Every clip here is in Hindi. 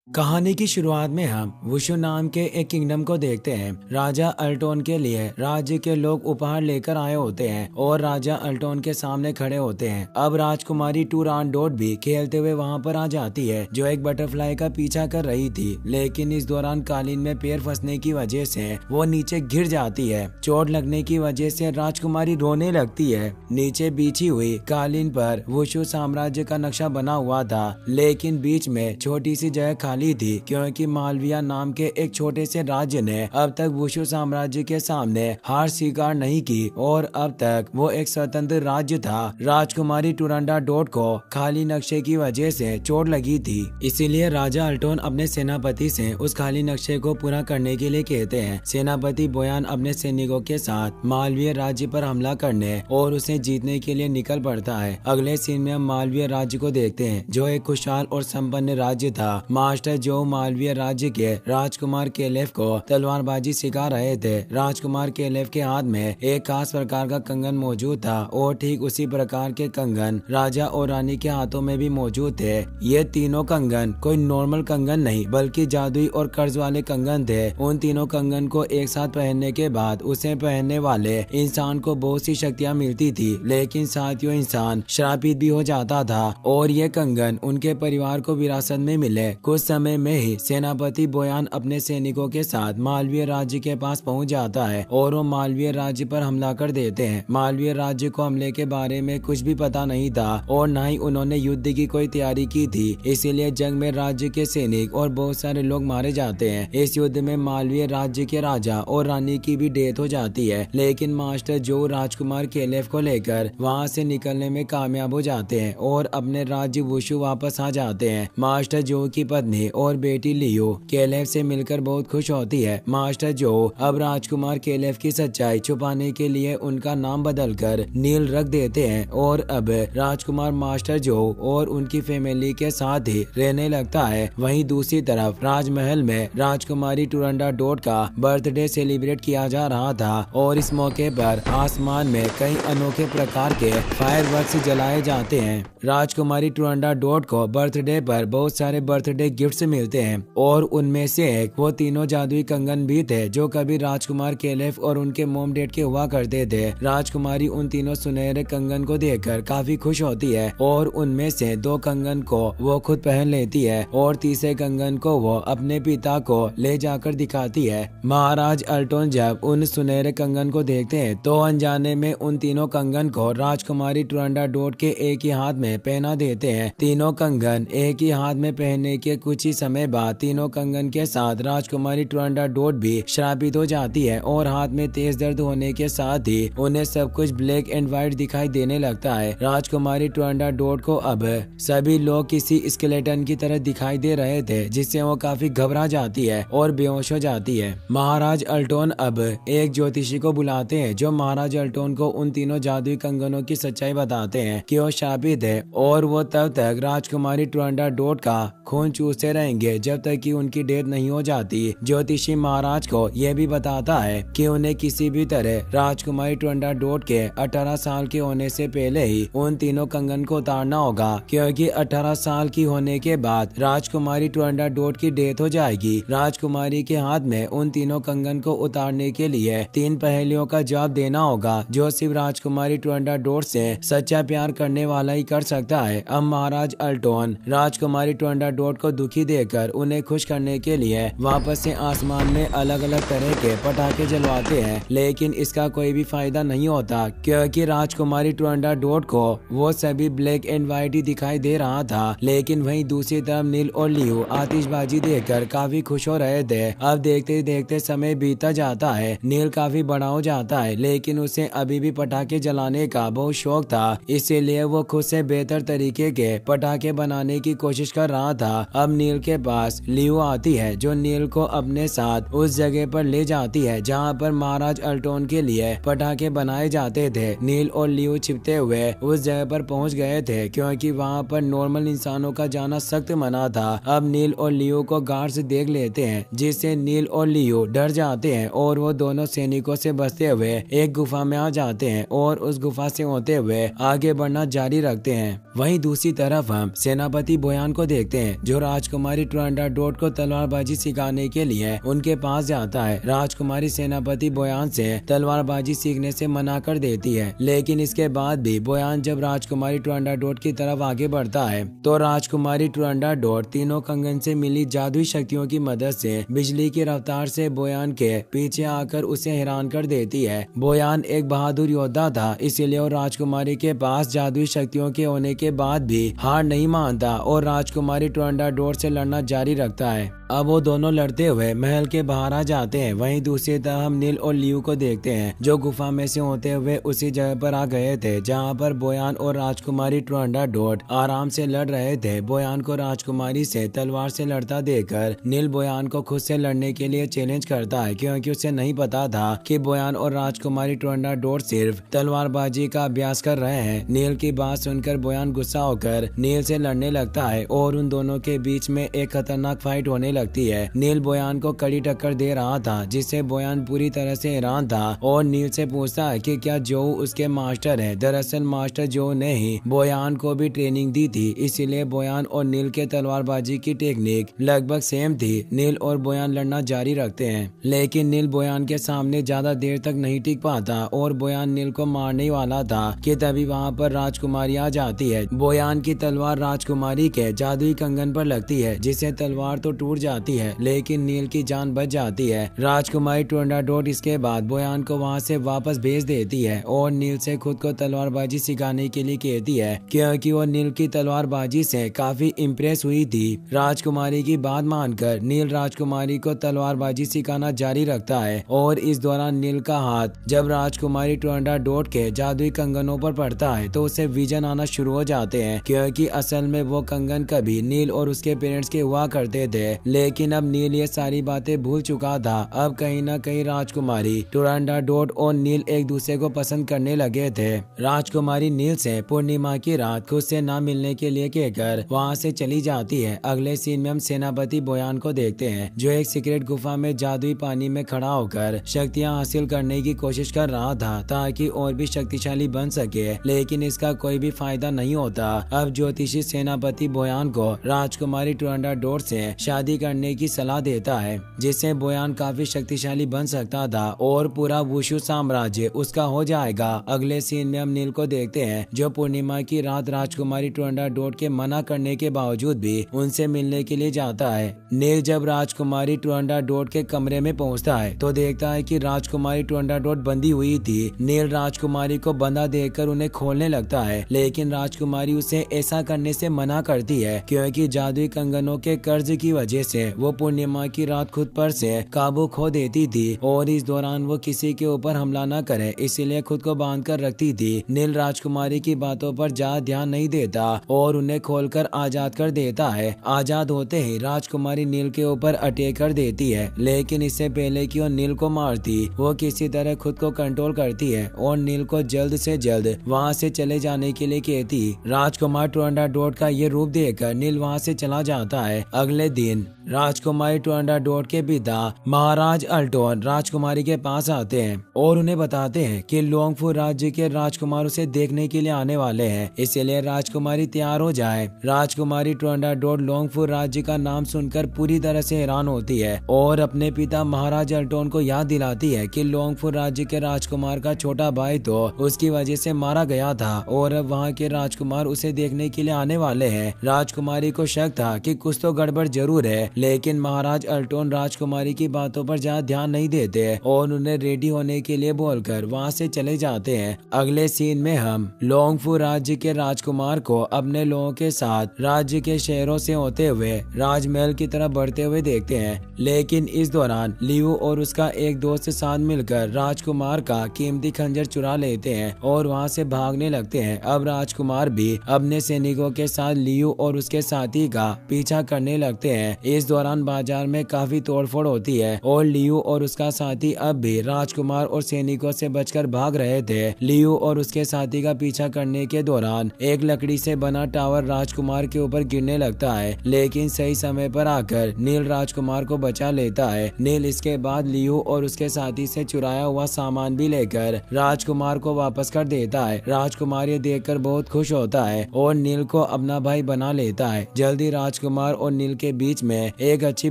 कहानी की शुरुआत में हम वुशु नाम के एक किंगडम को देखते हैं। राजा अल्टोन के लिए राज्य के लोग उपहार लेकर आए होते हैं और राजा अल्टोन के सामने खड़े होते हैं। अब राजकुमारी टूरानडोट भी खेलते हुए वहां पर आ जाती है, जो एक बटरफ्लाई का पीछा कर रही थी, लेकिन इस दौरान कालीन में पैर फंसने की वजह से वो नीचे गिर जाती है। चोट लगने की वजह से राजकुमारी रोने लगती है। नीचे बिछी हुई कालीन पर वुशु साम्राज्य का नक्शा बना हुआ था, लेकिन बीच में छोटी सी जगह खाली थी, क्योंकि मालविया नाम के एक छोटे से राज्य ने अब तक वुशु साम्राज्य के सामने हार स्वीकार नहीं की और अब तक वो एक स्वतंत्र राज्य था। राजकुमारी टूरानडोट को खाली नक्शे की वजह से चोट लगी थी, इसीलिए राजा अल्टोन अपने सेनापति से उस खाली नक्शे को पूरा करने के लिए कहते हैं। सेनापति बोयान अपने सैनिकों के साथ मालवीय राज्य पर हमला करने और उसे जीतने के लिए निकल पड़ता है। अगले सीन में हम मालवीय राज्य को देखते हैं, जो एक खुशहाल और संपन्न राज्य था। मास्टर जो मालवीय राज्य के राजकुमार केलेफ को तलवारबाजी सिखा रहे थे। राजकुमार केलेफ के हाथ में एक खास प्रकार का कंगन मौजूद था और ठीक उसी प्रकार के कंगन राजा और रानी के हाथों में भी मौजूद थे। ये तीनों कंगन कोई नॉर्मल कंगन नहीं, बल्कि जादुई और कर्ज वाले कंगन थे। उन तीनों कंगन को एक साथ पहनने के बाद उसे पहनने वाले इंसान को बहुत सी शक्तियाँ मिलती थी, लेकिन साथ ही इंसान श्रापित भी हो जाता था और ये कंगन उनके परिवार को विरासत में मिले। कुछ समय में ही सेनापति बोयान अपने सैनिकों के साथ मालवीय राज्य के पास पहुंच जाता है और वो मालवीय राज्य पर हमला कर देते हैं। मालवीय राज्य को हमले के बारे में कुछ भी पता नहीं था और न ही उन्होंने युद्ध की कोई तैयारी की थी, इसीलिए जंग में राज्य के सैनिक और बहुत सारे लोग मारे जाते हैं। इस युद्ध में मालवीय राज्य के राजा और रानी की भी डेथ हो जाती है, लेकिन मास्टर जो राजकुमार केलेफ को लेकर वहाँ से निकलने में कामयाब हो जाते हैं और अपने राज्य वुशु वापस आ जाते हैं। मास्टर जो की पत्नी और बेटी लियो केलेफ से मिलकर बहुत खुश होती है। मास्टर जो अब राजकुमार केलेफ की सच्चाई छुपाने के लिए उनका नाम बदलकर नील रख देते हैं और अब राजकुमार मास्टर जो और उनकी फैमिली के साथ ही रहने लगता है। वहीं दूसरी तरफ राजमहल में राजकुमारी टूरानडोट का बर्थडे सेलिब्रेट किया जा रहा था और इस मौके पर आसमान में कई अनोखे प्रकार के फायरवर्क्स जलाए जाते हैं। राजकुमारी टूरानडोट को बर्थडे पर बहुत सारे बर्थडे गिफ्ट्स मिलते हैं और उनमें से एक वो तीनों जादुई कंगन भी थे, जो कभी राजकुमार केलेफ और उनके मोम डैड के हुआ करते थे। राजकुमारी उन तीनों सुनहरे कंगन को देखकर काफी खुश होती है और उनमें से दो कंगन को वो खुद पहन लेती है और तीसरे कंगन को वो अपने पिता को ले जाकर दिखाती है। महाराज अल्टोन जब उन सुनहरे कंगन को देखते हैं तो अनजाने में उन तीनों कंगन को राजकुमारी टूरानडोट के एक ही हाथ में पहना देते हैं। तीनों कंगन एक ही हाथ में पहनने के कुछ ही समय बाद तीनों कंगन के साथ राजकुमारी टूरानडोट भी श्रापित हो जाती है और हाथ में तेज दर्द होने के साथ ही उन्हें सब कुछ ब्लैक एंड व्हाइट दिखाई देने लगता है। राजकुमारी टूरानडोट को अब सभी लोग किसी स्केलेटन की तरह दिखाई दे रहे थे, जिससे वो काफी घबरा जाती है और बेहोश हो जाती है। महाराज अल्टोन अब एक ज्योतिषी को बुलाते हैं, जो महाराज अल्टोन को उन तीनों जादुई कंगनों की सच्चाई बताते हैं कि वो श्रापित है और वो तब तक राजकुमारी टूरानडोट का खून चूसते रहेंगे जब तक कि उनकी डेथ नहीं हो जाती। ज्योतिषी महाराज को यह भी बताता है कि उन्हें किसी भी तरह राजकुमारी टूरानडोट के 18 साल के होने से पहले ही उन तीनों कंगन को उतारना होगा, क्योंकि 18 साल की होने के बाद राजकुमारी टूरानडोट की डेथ हो जाएगी। राजकुमारी के हाथ में उन तीनों कंगन को उतारने के लिए 3 पहेलियों का जवाब देना होगा, जो सिर्फ राजकुमारी टूरानडोट से सच्चा प्यार करने वाला ही कर सकता है। अब महाराज अल्टोन राजकुमारी टूरानडोट को दुखी देकर उन्हें खुश करने के लिए वापस से आसमान में अलग अलग तरह के पटाखे जलवाते हैं, लेकिन इसका कोई भी फायदा नहीं होता, क्योंकि राजकुमारी टूरानडोट को वो सभी ब्लैक एंड व्हाइट ही दिखाई दे रहा था। लेकिन वहीं दूसरी तरफ नील और लियो आतिशबाजी देखकर काफी खुश हो रहे थे। अब देखते देखते समय बीता जाता है। नील काफी बड़ा हो जाता है, लेकिन उसे अभी भी पटाखे जलाने का बहुत शौक था, इसीलिए वो खुद से बेहतर तरीके के पटाखे बनाने की कोशिश कर रहा था। अब नील के पास लियो आती है, जो नील को अपने साथ उस जगह पर ले जाती है जहां पर महाराज अल्टोन के लिए पटाखे बनाए जाते थे। नील और लियो छिपते हुए उस जगह पर पहुंच गए थे, क्योंकि वहां पर नॉर्मल इंसानों का जाना सख्त मना था। अब नील और लियो को गार्ड्स देख लेते हैं, जिससे नील और लियो डर जाते हैं और वो दोनों सैनिकों से बचते हुए एक गुफा में आ जाते हैं और उस गुफा से होते हुए आगे बढ़ना जारी रखते हैं। वहीं दूसरी तरफ हम सेनापति बोयान को देखते हैं, जो राजकुमार राजकुमारी ट्रुआंडाडोट को तलवारबाजी सिखाने के लिए उनके पास जाता है। राजकुमारी सेनापति बोयान से तलवारबाजी सीखने से मना कर देती है, लेकिन इसके बाद भी बोयान जब राजकुमारी ट्रुआंडाडोट की तरफ आगे बढ़ता है तो राजकुमारी ट्रुआंडाडोट तीनों कंगन से मिली जादुई शक्तियों की मदद से बिजली की रफ्तार से बोयान के पीछे आकर उसे हैरान कर देती है। बोयान एक बहादुर योद्धा था, इसीलिए वो राजकुमारी के पास जादुई शक्तियों के होने के बाद भी हार नहीं मानता और राजकुमारी ट्रुआंडाडोट से लड़ना जारी रखता है। अब वो दोनों लड़ते हुए महल के बाहर आ जाते हैं। वहीं दूसरी तरफ हम नील और लियू को देखते हैं जो गुफा में से होते हुए उसी जगह पर आ गए थे जहां पर बोयान और राजकुमारी ट्रुआंडाडोट आराम से लड़ रहे थे। बोयान को राजकुमारी से तलवार से लड़ता देखकर नील बोयान को खुद से लड़ने के लिए चैलेंज करता है, क्योंकि उसे नहीं पता था कि बोयान और राजकुमारी ट्रुआंडाडोट सिर्फ तलवारबाजी का अभ्यास कर रहे हैं। नील की बात सुनकर बोयान गुस्सा होकर नील से लड़ने लगता है और उन दोनों के बीच में एक खतरनाक फाइट होने लगती है। नील बोयान को कड़ी टक्कर दे रहा था, जिससे बोयान पूरी तरह से हैरान था और नील से पूछता है कि क्या जो उसके मास्टर है। दरअसल मास्टर जो ने ही बोयान को भी ट्रेनिंग दी थी, इसीलिए बोयान और नील के तलवारबाजी की टेक्निक लगभग सेम थी। नील और बोयान लड़ना जारी रखते हैं, लेकिन नील बोयान के सामने ज्यादा देर तक नहीं टिक पाता और बोयान नील को मारने वाला था कि तभी वहाँ पर राजकुमारी आ जाती है। बोयान की तलवार राजकुमारी के जादुई कंगन पर लगती है, जिससे तलवार तो टूट जाती है लेकिन नील की जान बच जाती है। राजकुमारी ट्रुआंडाडोट इसके बाद बोयान को वहाँ से वापस भेज देती है और नील से खुद को तलवारबाजी सिखाने के लिए कहती है, क्योंकि वो नील की तलवारबाजी से काफी इम्प्रेस हुई थी। राजकुमारी की बात मानकर नील राजकुमारी को तलवारबाजी सिखाना जारी रखता है और इस दौरान नील का हाथ जब राजकुमारी ट्रुआंडाडोट के जादुई कंगनों पर पड़ता है तो उसे विजन आना शुरू हो जाते हैं, क्योंकि असल में वो कंगन कभी नील और उसके पेरेंट्स के हुआ करते थे, लेकिन अब नील ये सारी बातें भूल चुका था। अब कहीं न कहीं राजकुमारी ट्रुआंडाडोट और नील एक दूसरे को पसंद करने लगे थे। राजकुमारी नील से पूर्णिमा की रात खुद से ना मिलने के लिए कहकर वहाँ से चली जाती है। अगले सीन में हम सेनापति बोयान को देखते हैं जो एक सीक्रेट गुफा में जादुई पानी में खड़ा होकर शक्तियाँ हासिल करने की कोशिश कर रहा था ताकि और भी शक्तिशाली बन सके, लेकिन इसका कोई भी फायदा नहीं होता। अब ज्योतिषी सेनापति बोयान को राजकुमारी ट्रुआंडाडोट से शादी करने की सलाह देता है, जिससे बोयान काफी शक्तिशाली बन सकता था और पूरा वुशु साम्राज्य उसका हो जाएगा। अगले सीन में हम नील को देखते हैं जो पूर्णिमा की रात राजकुमारी ट्रुआंडाडोट के मना करने के बावजूद भी उनसे मिलने के लिए जाता है। नील जब राजकुमारी ट्रुआंडाडोट के कमरे में पहुंचता है तो देखता है कि राजकुमारी ट्रुआंडाडोट बंदी हुई थी। नील राजकुमारी को बंधा देखकर उन्हें खोलने लगता है, लेकिन राजकुमारी उसे ऐसा करने से मना करती है, क्योंकि जादुई कंगनों के कर्ज की वजह से वो पूर्णिमा की रात खुद पर से काबू खो देती थी और इस दौरान वो किसी के ऊपर हमला न करे इसीलिए खुद को बांध कर रखती थी। नील राजकुमारी की बातों पर ज्यादा ध्यान नहीं देता और उन्हें खोलकर आजाद कर देता है। आजाद होते ही राजकुमारी नील के ऊपर अटैक कर देती है, लेकिन इससे पहले कि वो नील को मारती वो किसी तरह खुद को कंट्रोल करती है और नील को जल्द से जल्द वहाँ से चले जाने के लिए कहती। राजकुमार ट्रुआंडाडोट का ये रूप देखकर नील वहाँ से चला जाता है। अगले दिन राजकुमारी ट्रुआंडाडोट के पिता महाराज अल्टोन राजकुमारी के पास आते हैं और उन्हें बताते हैं कि लोंगफू राज्य के राजकुमार उसे देखने के लिए आने वाले हैं, इसलिए राजकुमारी तैयार हो जाए। राजकुमारी ट्रुआंडाडोट लोंगफू राज्य का नाम सुनकर पूरी तरह से हैरान होती है और अपने पिता महाराज अल्टोन को याद दिलाती है कि लोंगफू राज्य के राजकुमार का छोटा भाई तो उसकी वजह से मारा गया था और अब वहाँ के राजकुमार उसे देखने के लिए आने वाले हैं। राजकुमारी को शक था कि कुछ तो गड़बड़ जरूर है, लेकिन महाराज अल्टोन राजकुमारी की बातों पर ज्यादा ध्यान नहीं देते और उन्हें रेडी होने के लिए बोलकर वहाँ से चले जाते हैं। अगले सीन में हम लोंगफू राज्य के राजकुमार को अपने लोगों के साथ राज्य के शहरों से होते हुए राजमहल की तरफ बढ़ते हुए देखते हैं, लेकिन इस दौरान लियू और उसका एक दोस्त साथ मिलकर राजकुमार का कीमती खंजर चुरा लेते हैं और वहाँ से भागने लगते हैं। अब राजकुमार भी अपने सैनिकों के साथ लियू और उसके साथी का पीछा करने लगते हैं। इस दौरान बाजार में काफी तोड़फोड़ होती है और लियू और उसका साथी अब भी राजकुमार और सैनिकों से बचकर भाग रहे थे। लियू और उसके साथी का पीछा करने के दौरान एक लकड़ी से बना टावर राजकुमार के ऊपर गिरने लगता है, लेकिन सही समय पर आकर नील राजकुमार को बचा लेता है। नील इसके बाद लियू और उसके साथी से चुराया हुआ सामान भी लेकर राजकुमार को वापस कर देता है। राजकुमार ये देखकर बहुत खुश होता है और नील को अपना भाई बना लेता है। जल्दी राजकुमार और नील के बीच में एक अच्छी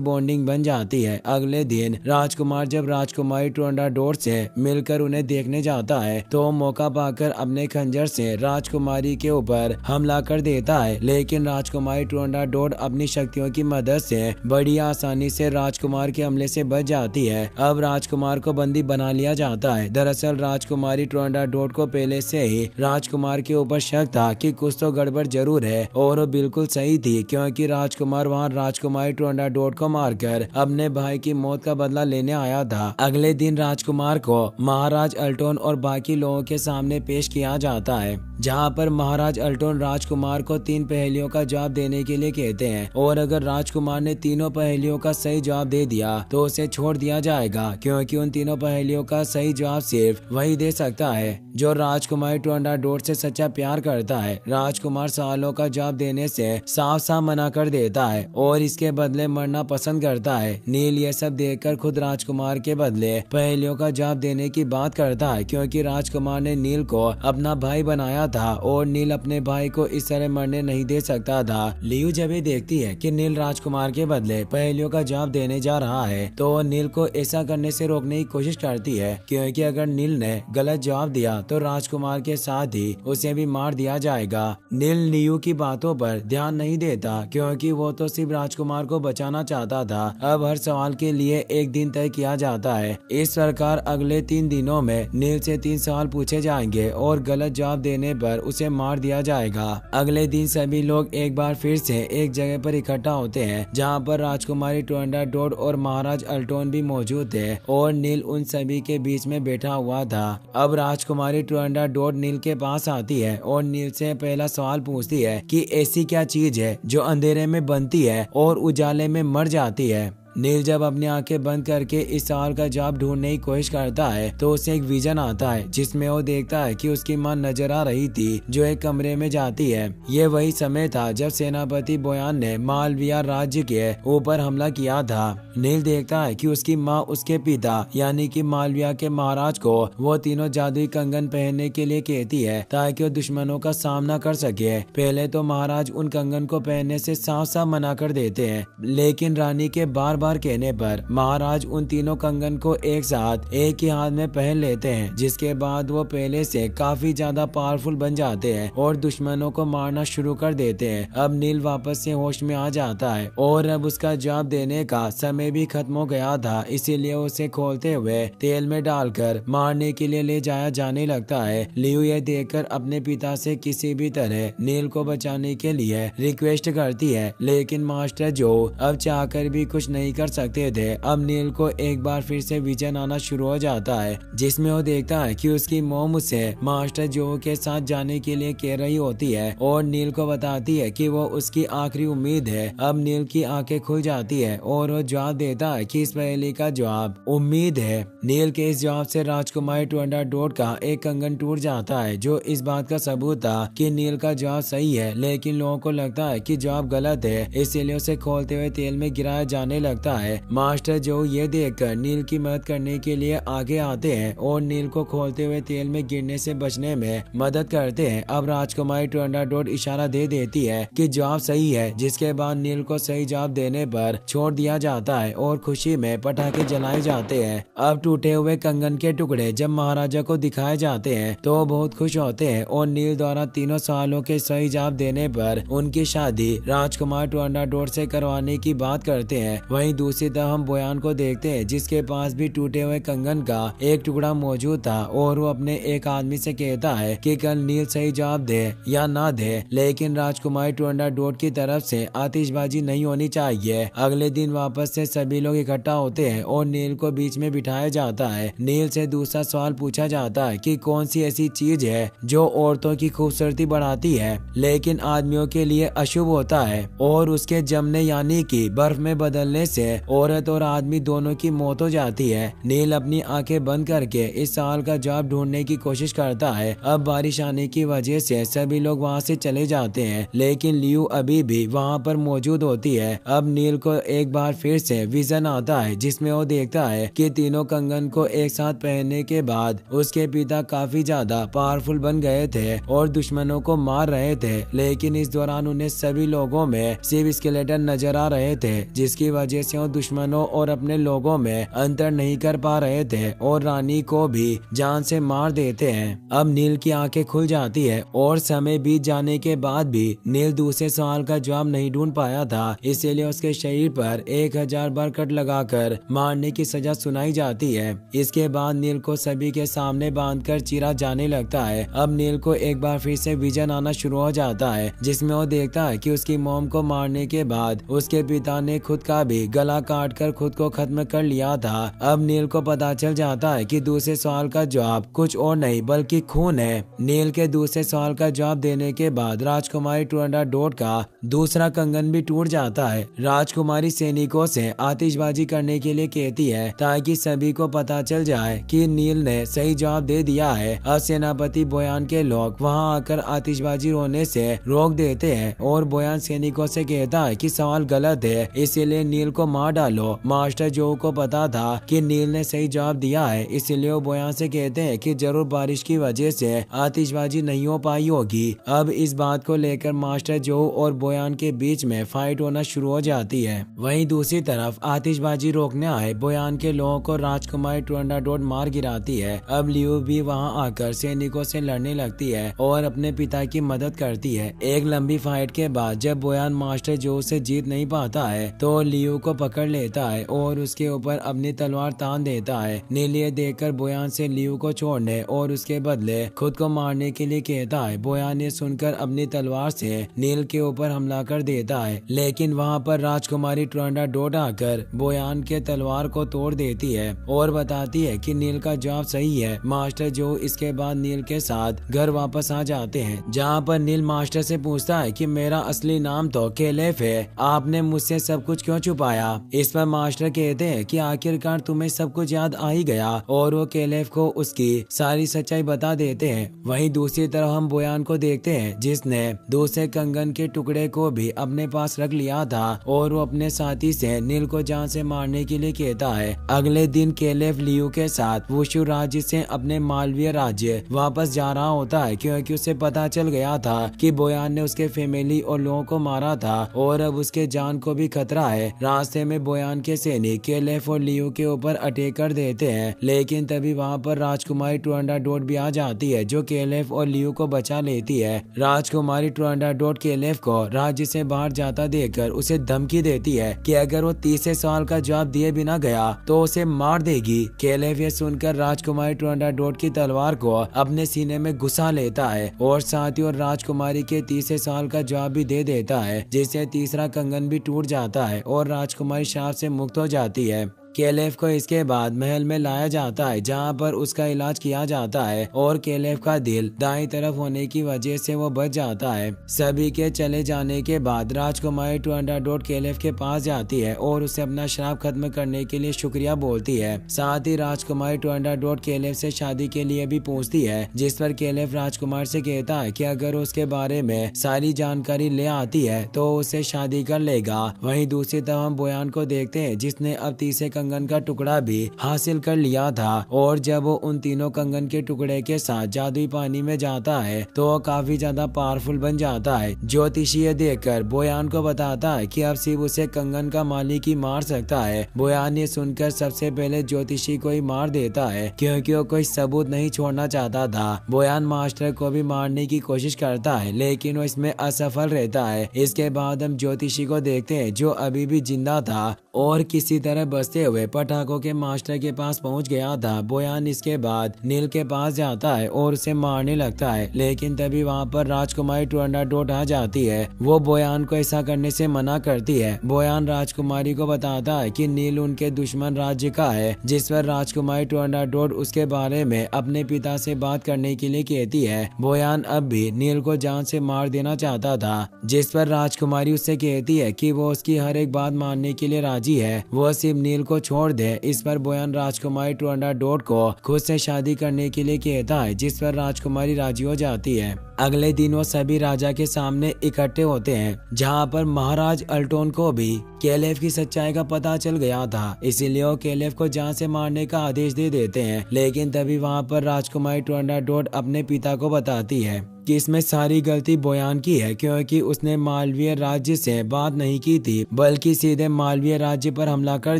बॉन्डिंग बन जाती है। अगले दिन राजकुमार जब राजकुमारी टोरंटाडोर से मिलकर उन्हें देखने जाता है तो मौका पाकर अपने खंजर से राजकुमारी के ऊपर हमला कर देता है, लेकिन राजकुमारी टोरंटाडोर अपनी शक्तियों की मदद से बड़ी आसानी से राजकुमार के हमले से बच जाती है। अब राजकुमार को बंदी बना लिया जाता है। दरअसल राजकुमारी टोरंटाडोर को पहले से ही राजकुमार के ऊपर शक था कि कुछ तो गड़बड़ जरूर है, और वो बिल्कुल सही थी, क्योंकि राजकुमार वहां राजकुमारी टोरंटाडोर को मारकर अपने भाई की मौत का बदला लेने आया था। अगले दिन राजकुमार को महाराज अल्टोन और बाकी लोगों के सामने पेश किया जाता है, जहां पर महाराज अल्टोन राजकुमार को 3 पहेलियों का जवाब देने के लिए कहते हैं, और अगर राजकुमार ने तीनों पहेलियों का सही जवाब दे दिया तो उसे छोड़ दिया जाएगा, क्योंकि उन तीनों पहेलियों का सही जवाब सिर्फ वही दे सकता है जो राजकुमारी टोरंटाडोर से सच्चा प्यार करता है। राजकुमार सवालों का जवाब देने से साफ साफ मना कर देता है और इसके बदले मरना पसंद करता है। नील ये सब देखकर खुद राजकुमार के बदले पहेलियों का जवाब देने की बात करता है, क्योंकि राजकुमार ने नील को अपना भाई बनाया था और नील अपने भाई को इस तरह मरने नहीं दे सकता था। लियू जब ये देखती है कि नील राजकुमार के बदले पहेलियों का जवाब देने जा रहा है तो नील को ऐसा करने से रोकने की कोशिश करती है, क्योंकि अगर नील ने गलत जवाब दिया तो राजकुमार के साथ ही उसे भी मार दिया जाएगा। नील लियू की बातों पर ध्यान नहीं देता, क्योंकि वो तो सिर्फ राजकुमार को बचाना चाहता था। अब हर सवाल के लिए एक दिन तय किया जाता है। इस प्रकार अगले 3 दिनों में नील से 3 सवाल पूछे जाएंगे और गलत जवाब देने पर उसे मार दिया जाएगा। अगले दिन सभी लोग एक बार फिर से एक जगह पर इकट्ठा होते हैं, जहां पर राजकुमारी टोरंटाडोर और महाराज अल्टोन भी मौजूद थे और नील उन सभी के बीच में बैठा हुआ था। अब राजकुमारी टोरंटाडोर नील के पास आती है और नील से पहला सवाल पूछती है कि ऐसी क्या चीज है जो अंधेरे में बनती है और उजाले में मर जाती है। नील जब अपनी आंखें बंद करके इस सवाल का जवाब ढूंढने की कोशिश करता है तो उसे एक विजन आता है, जिसमें वो देखता है कि उसकी मां नजर आ रही थी जो एक कमरे में जाती है। ये वही समय था जब सेनापति बोयान ने मालविया राज्य के ऊपर हमला किया था। नील देखता है कि उसकी माँ उसके पिता यानी कि मालविया के महाराज को वो तीनों जादुई कंगन पहनने के लिए कहती है, ताकि वो दुश्मनों का सामना कर सके। पहले तो महाराज उन कंगन को पहनने से साफ साफ मना कर देते हैं, लेकिन रानी के बार कहने पर महाराज उन तीनों कंगन को एक साथ एक ही हाथ में पहन लेते हैं, जिसके बाद वो पहले से काफी ज्यादा पावरफुल बन जाते हैं और दुश्मनों को मारना शुरू कर देते हैं। अब नील वापस से होश में आ जाता है और अब उसका जवाब देने का समय भी खत्म हो गया था, इसीलिए उसे खोलते हुए तेल में डालकर मारने के लिए ले जाया जाने लगता है। लियू ये देखकर अपने पिता से किसी भी तरह नील को बचाने के लिए रिक्वेस्ट करती है, लेकिन मास्टर जो अब चाहकर भी कुछ नहीं कर सकते थे। अब नील को एक बार फिर से विजन आना शुरू हो जाता है, जिसमें वो देखता है कि उसकी मॉम उसे मास्टर जो के साथ जाने के लिए कह रही होती है और नील को बताती है कि वो उसकी आखिरी उम्मीद है। अब नील की आंखें खुल जाती है और वो जवाब देता है कि इस पहेली का जवाब उम्मीद है। नील के इस जवाब से राजकुमारी टोरंटाडोर का एक कंगन टूट जाता है, जो इस बात का सबूत था कि नील का जवाब सही है, लेकिन लोगों को लगता है कि जवाब गलत है, इसीलिए उसे खोलते हुए तेल में गिराया जाने लगता है। मास्टर जो ये देखकर नील की मदद करने के लिए आगे आते हैं और नील को खोलते हुए तेल में गिरने से बचने में मदद करते हैं। अब राजकुमारी टोरंटाडोर इशारा दे देती है कि जवाब सही है, जिसके बाद नील को सही जवाब देने पर छोड़ दिया जाता है और खुशी में पटाखे जलाए जाते हैं। अब टूटे हुए कंगन के टुकड़े जब महाराजा को दिखाए जाते हैं तो वो बहुत खुश होते हैं और नील द्वारा तीनों सवालों के सही जवाब देने पर उनकी शादी राजकुमार टोरंटाडोर से करवाने की बात करते हैं। वहीं वहीं दूसरी तरफ हम बोयान को देखते हैं जिसके पास भी टूटे हुए कंगन का एक टुकड़ा मौजूद था और वो अपने एक आदमी से कहता है कि कल नील सही जवाब दे या ना दे, लेकिन राजकुमारी टुरंडाडोट की तरफ से आतिशबाजी नहीं होनी चाहिए। अगले दिन वापस से सभी लोग इकट्ठा होते हैं और नील को बीच में बिठाया जाता है। नील से दूसरा सवाल पूछा जाता है कि कौन सी ऐसी चीज है जो औरतों की खूबसूरती बढ़ाती है लेकिन आदमियों के लिए अशुभ होता है और उसके जमने यानी कि बर्फ में बदलने से औरत और आदमी दोनों की मौत हो जाती है। नील अपनी आंखें बंद करके इस सवाल का जवाब ढूंढने की कोशिश करता है। अब बारिश आने की वजह से सभी लोग वहां से चले जाते हैं लेकिन लियू अभी भी वहां पर मौजूद होती है। अब नील को एक बार फिर से विजन आता है जिसमें वो देखता है कि तीनों कंगन को एक साथ पहनने के बाद उसके पिता काफी ज्यादा पावरफुल बन गए थे और दुश्मनों को मार रहे थे, लेकिन इस दौरान उन्हें सभी लोगों में सिर्फ स्केलेटन नजर आ रहे थे जिसकी वजह से वो दुश्मनों और अपने लोगों में अंतर नहीं कर पा रहे थे और रानी को भी जान से मार देते हैं। अब नील की आंखें खुल जाती है और समय बीत जाने के बाद भी नील दूसरे सवाल का जवाब नहीं ढूंढ पाया था, इसीलिए उसके शरीर पर 1000 बार कट लगाकर मारने की सजा सुनाई जाती है। इसके बाद नील को सभी के सामने बांधकर चीरा जाने लगता है। अब नील को एक बार फिर से विजन आना शुरू हो जाता है जिसमें वो देखता है कि उसकी मॉम को मारने के बाद उसके पिता ने खुद का भी गला काट कर खुद को खत्म कर लिया था। अब नील को पता चल जाता है कि दूसरे सवाल का जवाब कुछ और नहीं बल्कि खून है। नील के दूसरे सवाल का जवाब देने के बाद राजकुमारी टुरंडाडोट का दूसरा कंगन भी टूट जाता है। राजकुमारी सैनिकों से आतिशबाजी करने के लिए कहती है ताकि सभी को पता चल जाए कि नील ने सही जवाब दे दिया है। अब सेनापति बोयान के लोग वहां आकर आतिशबाजी होने से रोक देते हैं और बोयान सैनिकों से कहता है कि सवाल गलत है इसीलिए नील को मार डालो। मास्टर जो को पता था कि नील ने सही जवाब दिया है इसलिए वो बोयान से कहते हैं कि जरूर बारिश की वजह से आतिशबाजी नहीं हो पाई होगी। अब इस बात को लेकर मास्टर जो और बोयान के बीच में फाइट होना शुरू हो जाती है। वहीं दूसरी तरफ आतिशबाजी रोकने आए बोयान के लोगों को राजकुमारी टुरंडाडोट मार गिराती है। अब लियू भी वहां आकर सैनिकों से लड़ने लगती है और अपने पिता की मदद करती है। एक लंबी फाइट के बाद जब बोयान मास्टर जो से जीत नहीं पाता है तो लियू को पकड़ लेता है और उसके ऊपर अपनी तलवार तान देता है। नील ये देखकर बोयान से लियू को छोड़ने और उसके बदले खुद को मारने के लिए कहता है। बोयान ये सुनकर अपनी तलवार से नील के ऊपर हमला कर देता है लेकिन वहां पर राजकुमारी टुरंडाडोट आकर बोयान के तलवार को तोड़ देती है और बताती है कि नील का जवाब सही है। मास्टर जो इसके बाद नील के साथ घर वापस आ जाते हैं जहां पर नील मास्टर से पूछता है कि मेरा असली नाम तो केलेफ है, आपने मुझसे सब कुछ क्यों छुपाया। इस पर मास्टर कहते हैं कि आखिरकार तुम्हें सब कुछ याद आ ही गया और वो केलेफ को उसकी सारी सच्चाई बता देते हैं। वहीं दूसरी तरफ हम बोयान को देखते हैं जिसने दूसरे कंगन के टुकड़े को भी अपने पास रख लिया था और वो अपने साथी से नील को जान से मारने के लिए कहता है। अगले दिन केलेफ लियू के साथ वुशु राज्य से अपने मालवीय राज्य वापस जा रहा होता है क्योंकि उसे पता चल गया था कि बोयान ने उसके फैमिली और लोगों को मारा था और अब उसके जान को भी खतरा है। रास्ते में बोयान के सैनिक केलेफ और लियू के ऊपर अटैक कर देते हैं लेकिन तभी वहां पर राजकुमारी टुरंडाडोट भी आ जाती है जो केलेफ और लियू को बचा लेती है। राजकुमारी टुरंडाडोट केलेफ को राज्य से बाहर जाता देखकर उसे धमकी देती है कि अगर वो तीसरे सवाल का जवाब दिए बिना गया तो उसे मार देगी। केलेफ ये सुनकर राजकुमारी टुरंडाडोट की तलवार को अपने सीने में घुसा लेता है और साथ ही और राजकुमारी के तीसरे सवाल का जवाब भी दे देता है जिससे तीसरा कंगन भी टूट जाता है और राजकुमारी श्राप से मुक्त हो जाती है। केलेफ को इसके बाद महल में लाया जाता है जहां पर उसका इलाज किया जाता है और केलेफ का दिल दाईं तरफ होने की वजह से वो बच जाता है। सभी के चले जाने के बाद राजकुमारी टुरंडाडोट केलेफ के पास जाती है और उसे अपना श्राप खत्म करने के लिए शुक्रिया बोलती है। साथ ही राजकुमारी टुरंडाडोट केलेफ से शादी के लिए भी पूछती है जिस पर केलेफ राजकुमार से कहता है कि अगर उसके बारे में सारी जानकारी ले आती है तो उसे शादी कर लेगा। वहीं दूसरी तरफ हम बोयान को देखते हैं जिसने अब तीसरे कंगन का टुकड़ा भी हासिल कर लिया था और जब वो उन तीनों कंगन के टुकड़े के साथ जादुई पानी में जाता है तो वो काफी ज्यादा पावरफुल बन जाता है। ज्योतिषी ये देखकर बोयान को बताता है कि अब सिर्फ उसे कंगन का मालिक ही मार सकता है। बोयान ये सुनकर सबसे पहले ज्योतिषी को ही मार देता है क्योंकि वो कोई सबूत नहीं छोड़ना चाहता था। बोयान मास्टर को भी मारने की कोशिश करता है लेकिन वो इसमें असफल रहता है। इसके बाद हम ज्योतिषी को देखते हैं जो अभी भी जिंदा था और किसी तरह बचते हुए पटाखों के मास्टर के पास पहुंच गया था। बोयान इसके बाद नील के पास जाता है और उसे मारने लगता है, लेकिन तभी वहाँ पर राजकुमारी टर्नाडोट आ जाती है। वो बोयान को ऐसा करने से मना करती है। बोयान राजकुमारी को बताता है कि नील उनके दुश्मन राज्य का है, जिस पर राजकुमारी टर्नाडोट उसके बारे में अपने पिता से बात करने के लिए कहती है। बोयान अब भी नील को जान से मार देना चाहता था, जिस पर राजकुमारी उससे कहती है कि वो उसकी हर एक बात मानने के लिए राजी है, वो सिर्फ नील को छोड़ दे। इस पर बोयान राजकुमारी टर्नाडोट को खुद से शादी करने के लिए कहता है, जिस पर राजकुमारी राजी हो जाती है। अगले दिन वो सभी राजा के सामने इकट्ठे होते हैं, जहाँ पर महाराज अल्टोन को भी केलेव की सच्चाई का पता चल गया था, इसीलिए वो केलेव को जान से मारने का आदेश दे देते हैं। लेकिन तभी वहाँ पर राजकुमारी टर्नाडोट अपने पिता को बताती है कि इसमें सारी गलती बोयान की है, क्योंकि उसने मालवीय राज्य से बात नहीं की थी, बल्कि सीधे मालवीय राज्य पर हमला कर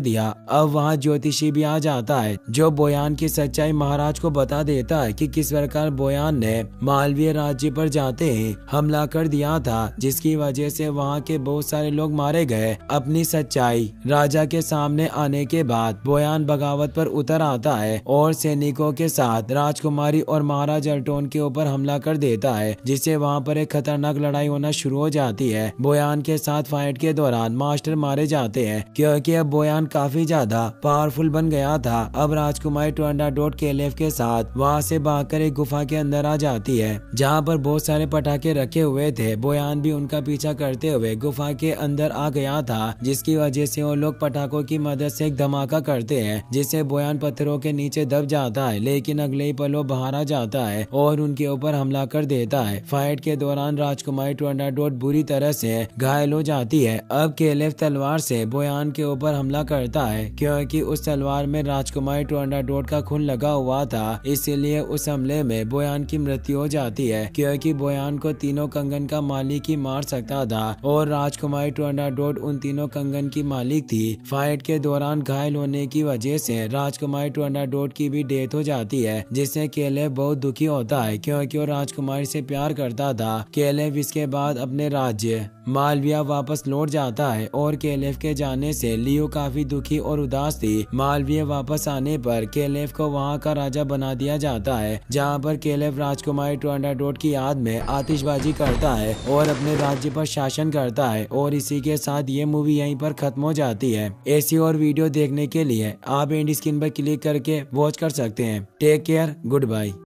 दिया। अब वहाँ ज्योतिषी भी आ जाता है, जो बोयान की सच्चाई महाराज को बता देता है कि किस प्रकार बोयान ने मालवीय राज्य पर जाते ही हमला कर दिया था, जिसकी वजह से वहाँ के बहुत सारे लोग मारे गए। अपनी सच्चाई राजा के सामने आने के बाद बोयान बगावत पर उतर आता है और सैनिकों के साथ राजकुमारी और महाराज अल्टोन के ऊपर हमला कर देता है, जिससे वहाँ पर एक खतरनाक लड़ाई होना शुरू हो जाती है। बोयान के साथ फाइट के दौरान मास्टर मारे जाते हैं, क्योंकि अब बोयान काफी ज्यादा पावरफुल बन गया था। अब राजकुमारी टर्नाडोट केलेव के साथ वहाँ से भागकर एक गुफा के अंदर आ जाती है, जहाँ पर बहुत सारे पटाखे रखे हुए थे। बोयान भी उनका पीछा करते हुए गुफा के अंदर आ गया था, जिसकी वजह से वो लोग पटाखों की मदद से एक धमाका करते हैं, जिससे बोयान पत्थरों के नीचे दब जाता है। लेकिन अगले ही पल वो बाहर आ जाता है और उनके ऊपर हमला कर देता है। फाइट के दौरान राजकुमारी टर्नाडोट बुरी तरह से घायल हो जाती है। अब केलेव तलवार से बोयान के ऊपर हमला करता है, क्योंकि उस तलवार में राजकुमारी टर्नाडोट का खून लगा हुआ था, इसीलिए उस हमले में बोयान की मृत्यु हो जाती है, क्योंकि बोयान को तीनों कंगन का मालिक ही मार सकता था और राजकुमारी टर्नाडोट उन तीनों कंगन की मालिक थी। फाइट के दौरान घायल होने की वजह से राजकुमारी टर्नाडोट की भी डेथ हो जाती है, जिससे केलेव बहुत दुखी होता है, क्योंकि वो राजकुमारी से प्यार करता था। केलेव इसके बाद अपने राज्य मालविया वापस लौट जाता है और केलेव के जाने से लियो काफी दुखी और उदास थी। मालविया वापस आने पर केलेव को वहाँ का राजा बना दिया जाता है, जहाँ पर केलेव राजकुमारी टर्नाडोट की याद में आतिशबाजी करता है और अपने राज्य पर शासन करता है। और इसी के साथ ये मूवी यहीं पर खत्म हो जाती है। ऐसी और वीडियो देखने के लिए आप एंड स्क्रीन पर क्लिक करके वॉच कर सकते हैं। Take care, good bye.